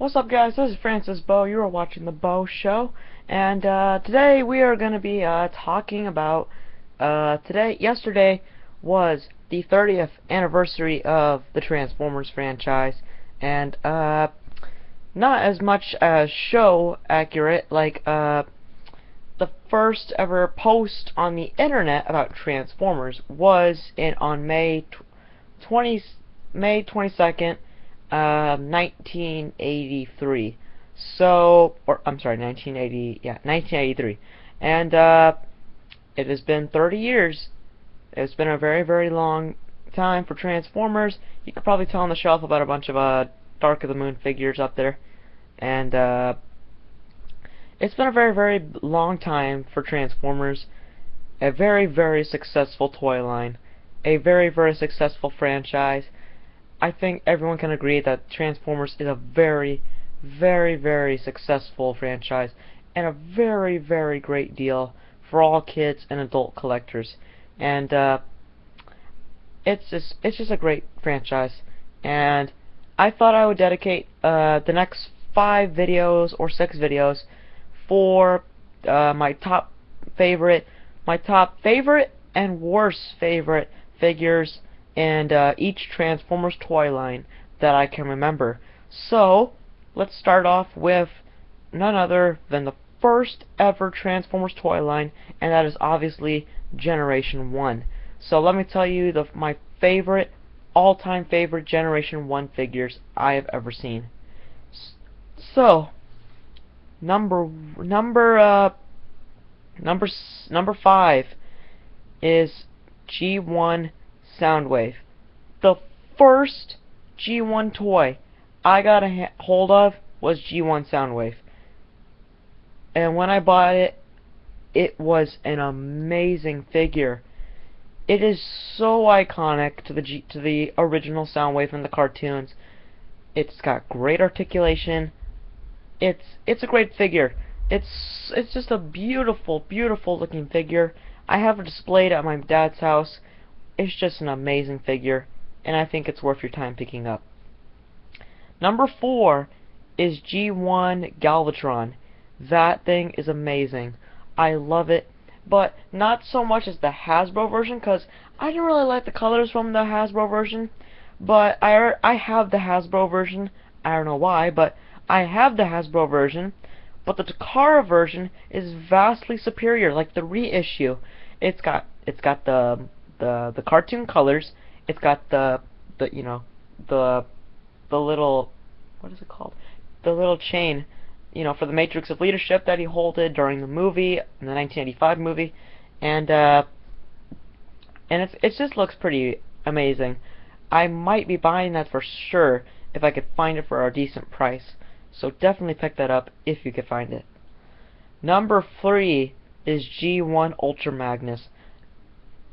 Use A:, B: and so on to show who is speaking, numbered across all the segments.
A: What's up, guys? This is Francis Beau. You are watching the Beau Show, and today we are going to be talking about yesterday was the 30th anniversary of the Transformers franchise, and not as much as show accurate, like the first ever post on the internet about Transformers was on May 22nd, 1983. So, or I'm sorry, 1983. And it has been 30 years. It's been a very, very long time for Transformers. You could probably tell on the shelf about a bunch of Dark of the Moon figures up there. And it's been a very, very long time for Transformers. A very, very successful toy line. A very, very successful franchise. I think everyone can agree that Transformers is a very, very, very successful franchise and a very, very great deal for all kids and adult collectors. And it's just a great franchise. And I thought I would dedicate the next 5 videos or 6 videos for my top favorite and worst favorite figures and each Transformers toy line that I can remember. So, let's start off with none other than the first ever Transformers toy line, and that is obviously Generation 1. So let me tell you my all-time favorite Generation 1 figures I have ever seen. So, number 5 is G1 Soundwave. The first G1 toy I got a hold of was G1 Soundwave, and when I bought it, it was an amazing figure. It is so iconic to the original Soundwave in the cartoons. It's got great articulation. It's a great figure. It's just a beautiful, beautiful looking figure. I have it displayed at my dad's house. It's just an amazing figure, and I think it's worth your time picking up. Number 4 is G1 Galvatron. That thing is amazing. I love it, but not so much as the Hasbro version, because I didn't really like the colors from the Hasbro version. But I have the Hasbro version. I don't know why, but I have the Hasbro version. But the Takara version is vastly superior, like the reissue. It's got the cartoon colors. It's got the little, what is it called? The little chain, for the Matrix of Leadership that he holded during the movie, in the 1985 movie, and it just looks pretty amazing. I might be buying that for sure if I could find it for a decent price. So definitely pick that up if you could find it. Number 3 is G1 Ultra Magnus.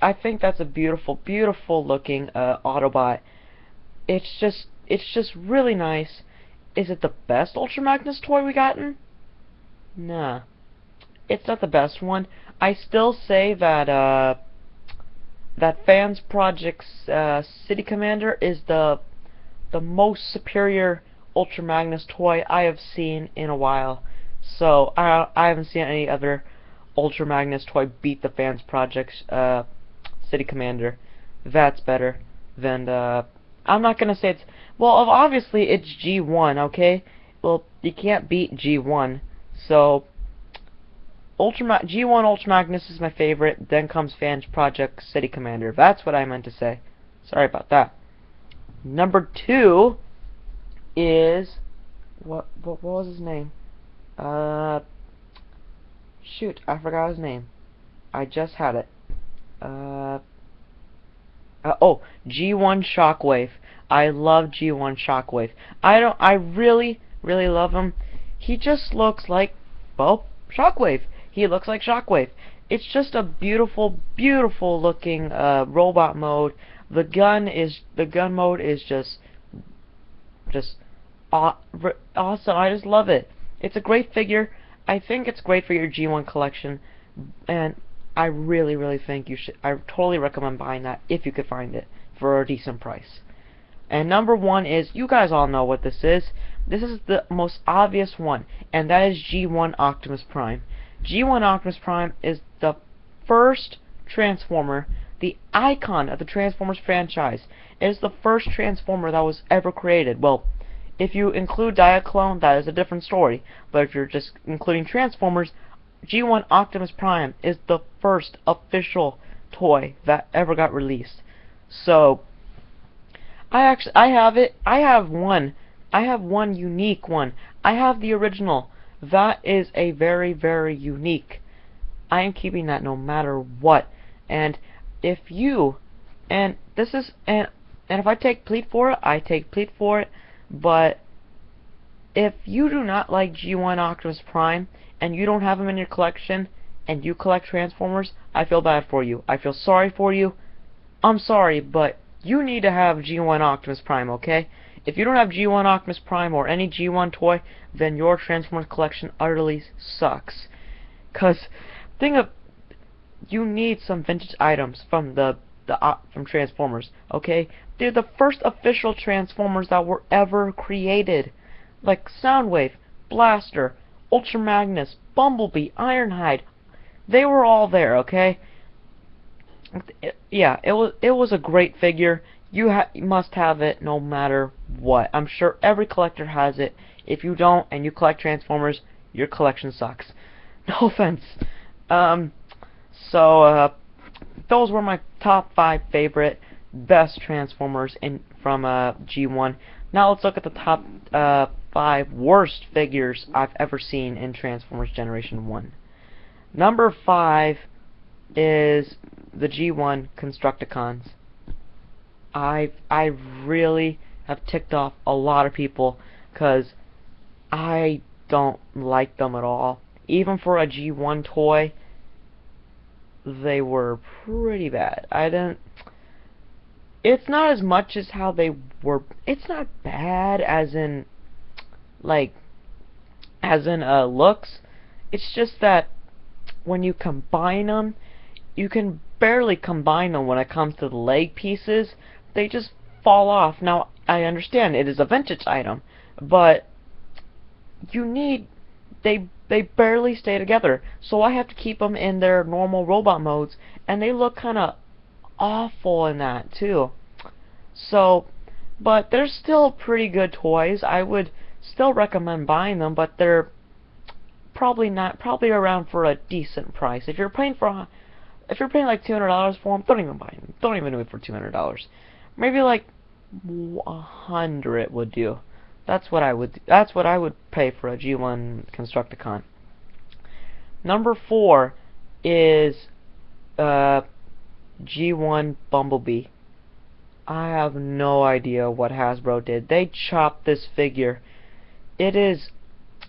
A: I think that's a beautiful, beautiful looking Autobot. It's just really nice. Is it the best Ultra Magnus toy we gotten? Nah, it's not the best one. I still say that that Fans Project's City Commander is the most superior Ultra Magnus toy I have seen in a while. So I haven't seen any other Ultra Magnus toy beat the Fans Project's City Commander. That's better than I'm not gonna say it's, well, obviously it's G1, okay? Well, you can't beat G1. So G1 Ultra Magnus is my favorite. Then comes Fans Project City Commander. That's what I meant to say. Sorry about that. Number 2 is what was his name? Shoot, I forgot his name. I just had it. Oh, G1 Shockwave. I love G1 Shockwave. I really, really love him. He just looks like, well, Shockwave. He looks like Shockwave. It's just a beautiful, beautiful looking robot mode. The gun mode is just awesome. I just love it. It's a great figure. I think it's great for your G1 collection, and I really, really think you should. I totally recommend buying that if you could find it for a decent price. And number 1 is, you guys all know what this is, This is the most obvious one, and that is G1 Optimus Prime. G1 Optimus Prime is the first Transformer, the icon of the Transformers franchise. It is the first Transformer that was ever created. Well, if you include Diaclone, that is a different story. But if you're just including Transformers, G1 Optimus Prime is the first official toy that ever got released. So, I have it. I have one. I have one unique one. I have the original. That is a very, very unique. I am keeping that no matter what. And if you, and this is, and if I take plead for it, I take plead for it. But if you do not like G1 Optimus Prime and you don't have him in your collection and you collect Transformers, I feel bad for you. I feel sorry for you. I'm sorry, but you need to have G1 Optimus Prime, okay? If you don't have G1 Optimus Prime or any G1 toy, then your Transformers collection utterly sucks. Cause you need some vintage items from from Transformers, okay? They're the first official Transformers that were ever created, like Soundwave, Blaster, Ultra Magnus, Bumblebee, Ironhide. They were all there, okay? Yeah, it was a great figure. You must have it no matter what. I'm sure every collector has it. If you don't and you collect Transformers, your collection sucks. No offense. Those were my top 5 favorite best Transformers from G1. Now let's look at the top 5 worst figures I've ever seen in Transformers Generation 1. Number 5 is the G1 Constructicons. I really have ticked off a lot of people because I don't like them at all. Even for a G1 toy, they were pretty bad. It's not as much as how they were. It's not bad as in looks. It's just that when you combine them, you can barely combine them when it comes to the leg pieces. They just fall off. Now, I understand it is a vintage item, but they barely stay together. So I have to keep them in their normal robot modes, and they look kind of awful in that too. So, but they're still pretty good toys. I would still recommend buying them, but they're probably around for a decent price. If you're paying like $200 for them, don't even buy them. Don't even do it for $200. Maybe like $100 would do. That's what I would pay for a G1 Constructicon. Number 4 is G1 Bumblebee. I have no idea what Hasbro did. They chopped this figure. It is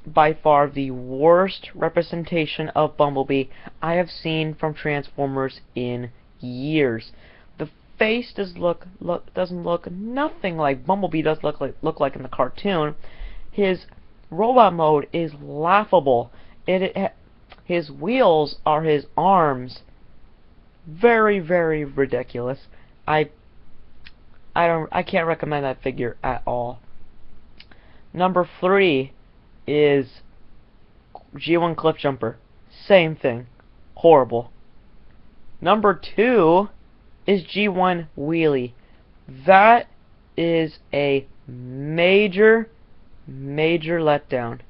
A: by far the worst representation of Bumblebee I have seen from Transformers in years. The face doesn't look nothing like Bumblebee does look like in the cartoon. His robot mode is laughable. His wheels are his arms. Very, very ridiculous. I can't recommend that figure at all. Number 3 is G1 Cliffjumper. Same thing. Horrible. Number 2 is G1 Wheelie. That is a major letdown.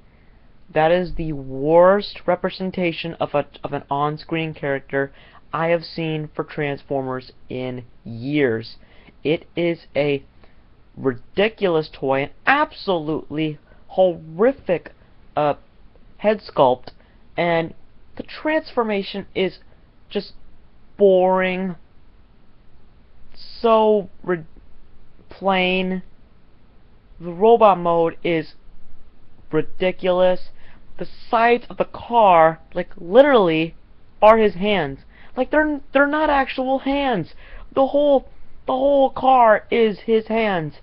A: That is the worst representation of an on-screen character I have seen for Transformers in years. It is a ridiculous toy, an absolutely horrific head sculpt, and the transformation is just boring, so plain. The robot mode is ridiculous. The sides of the car, like, literally are his hands. Like, they're not actual hands. The whole car is his hands.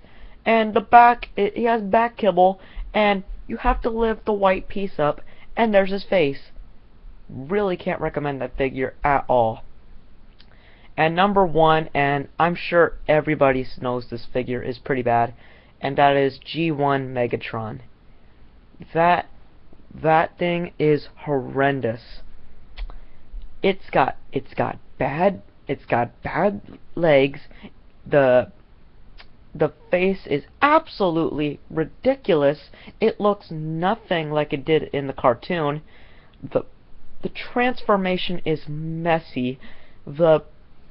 A: And the back, he has back kibble, and you have to lift the white piece up, and there's his face. Really can't recommend that figure at all. And number 1, and I'm sure everybody knows this figure is pretty bad, and that is G1 Megatron. That thing is horrendous. It's got bad legs. The the face is absolutely ridiculous. It looks nothing like it did in the cartoon. The the transformation is messy. The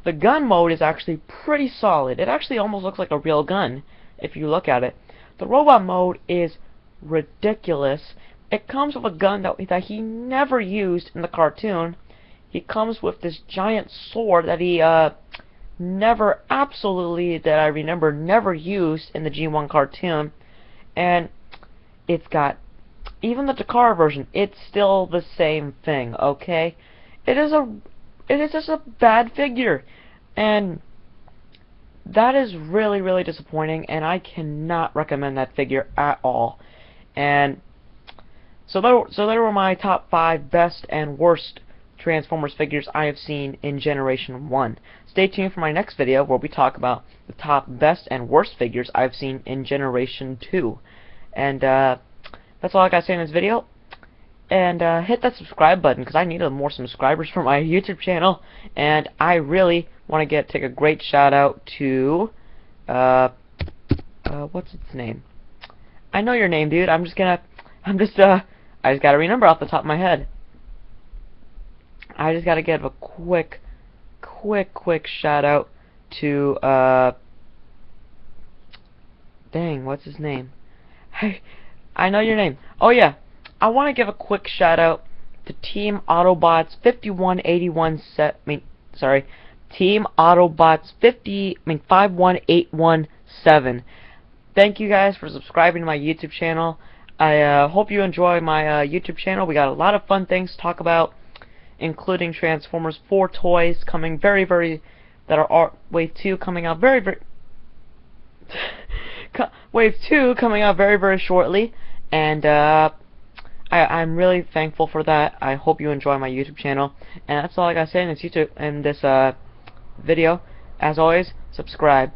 A: the gun mode is actually pretty solid. It actually almost looks like a real gun if you look at it. The robot mode is ridiculous. It comes with a gun that he never used in the cartoon. He comes with this giant sword that he never, absolutely, that I remember, never used in the G1 cartoon. And it's got, even the Takara version, it's still the same thing, okay? It is just a bad figure. And that is really, really disappointing, and I cannot recommend that figure at all. And so there were my top 5 best and worst Transformers figures I have seen in Generation 1. Stay tuned for my next video where we talk about the top best and worst figures I've seen in Generation 2. And that's all I got to say in this video. And hit that subscribe button because I need more subscribers for my YouTube channel. And I really want to take a great shout out to what's its name? I know your name, dude. I just gotta remember off the top of my head. I just gotta give a quick shout out to dang, what's his name? I know your name. Oh yeah, I want to give a quick shout out to Team Autobots 5181 Team Autobots 51817. Thank you guys for subscribing to my YouTube channel. I hope you enjoy my YouTube channel. We got a lot of fun things to talk about, including Transformers 4 toys coming that are Wave 2 coming out Wave 2 coming out very shortly, and I'm really thankful for that. I hope you enjoy my YouTube channel, and that's all I gotta say in this video. As always, subscribe.